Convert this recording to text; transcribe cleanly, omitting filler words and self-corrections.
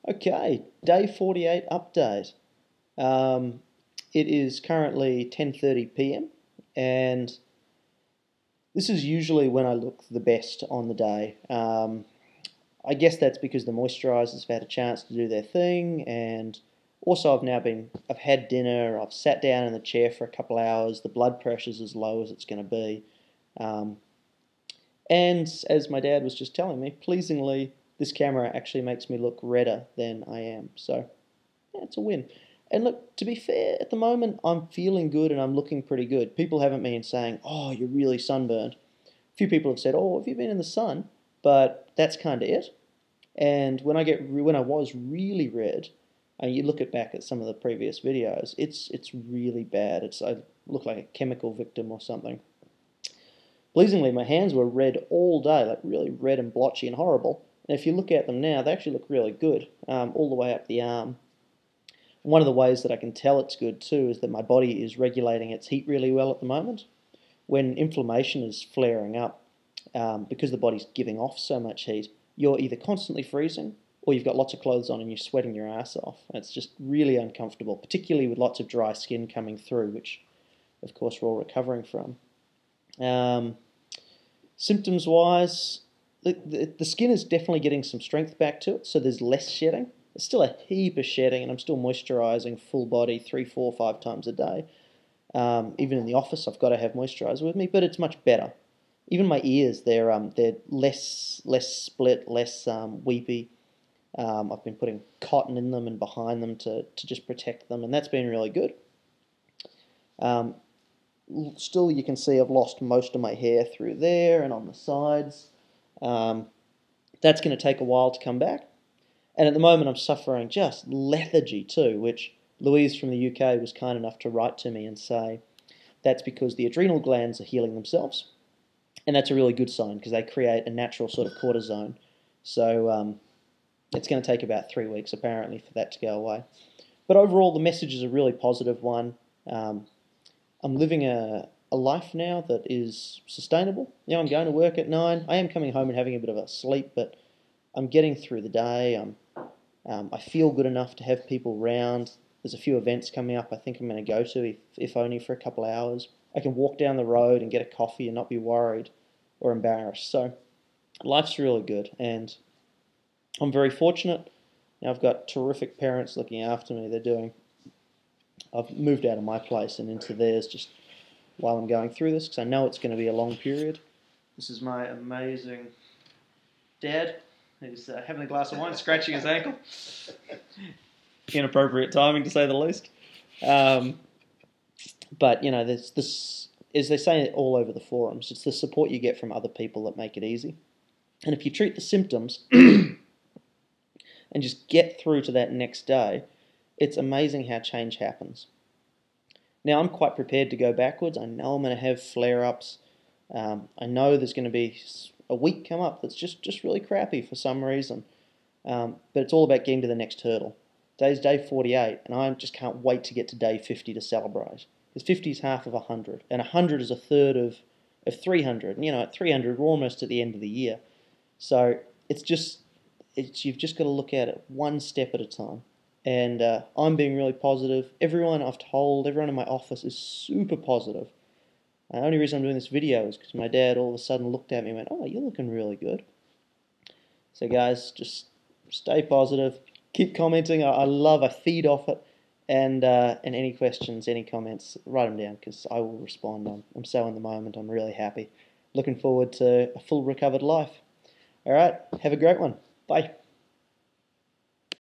Okay, day 48 update. It is currently 10:30 p.m. and this is usually when I look the best on the day. I guess that's because the moisturisers have had a chance to do their thing, and also I've had dinner, I've sat down in the chair for a couple hours, the blood pressure's as low as it's going to be. Um, and as my dad was just telling me, pleasingly, this camera actually makes me look redder than I am. So, yeah, it's a win. And look, to be fair, at the moment, I'm feeling good and I'm looking pretty good. People haven't been saying, oh, you're really sunburned. A few people have said, oh, have you been in the sun? But that's kind of it. And when I was really red, and you look back at some of the previous videos, it's really bad. I look like a chemical victim or something. Pleasingly, my hands were red all day, like really red and blotchy and horrible. And if you look at them now, they actually look really good, all the way up the arm. And one of the ways that I can tell it's good too is that my body is regulating its heat really well at the moment. When inflammation is flaring up, because the body's giving off so much heat, you're either constantly freezing or you've got lots of clothes on and you're sweating your ass off. And it's just really uncomfortable, particularly with lots of dry skin coming through, which of course we're all recovering from. Symptoms-wise, the skin is definitely getting some strength back to it, so there's less shedding. There's still a heap of shedding, and I'm still moisturising full body 3, 4, 5 times a day. Even in the office, I've got to have moisturiser with me, but it's much better. Even my ears, they're less split, less weepy. I've been putting cotton in them and behind them to just protect them, and that's been really good. Still, you can see I've lost most of my hair through there and on the sides. That's going to take a while to come back. And at the moment, I'm suffering just lethargy too, which Louise from the UK was kind enough to write to me and say that's because the adrenal glands are healing themselves. And that's a really good sign because they create a natural sort of cortisone. So it's going to take about 3 weeks apparently for that to go away. But overall, the message is a really positive one. I'm living a life now that is sustainable. I'm going to work at 9. I am coming home and having a bit of a sleep, but I'm getting through the day. I feel good enough to have people round. There's a few events coming up I think I'm going to go to, if only for a couple of hours. I can walk down the road and get a coffee and not be worried or embarrassed. So life's really good, and I'm very fortunate. I've got terrific parents looking after me. I've moved out of my place and into theirs just while I'm going through this because I know it's going to be a long period. This is my amazing dad. He's having a glass of wine, scratching his ankle. Inappropriate timing, to say the least. But, there's this, as they say all over the forums, it's the support you get from other people that make it easy. And if you treat the symptoms and just get through to that next day, it's amazing how change happens. Now, I'm quite prepared to go backwards. I know I'm going to have flare-ups. I know there's going to be a week come up that's just really crappy for some reason. But it's all about getting to the next hurdle. Today's day 48, and I just can't wait to get to day 50 to celebrate. Because 50 is half of 100, and 100 is a third of 300. And, at 300, we're almost at the end of the year. So you've just got to look at it one step at a time. And I'm being really positive. Everyone in my office is super positive. The only reason I'm doing this video is because my dad all of a sudden looked at me and went, oh, you're looking really good. So guys, just stay positive. Keep commenting. I feed off it. And any questions, any comments, write them down because I will respond. I'm so in the moment. I'm really happy. Looking forward to a full recovered life. All right, have a great one. Bye.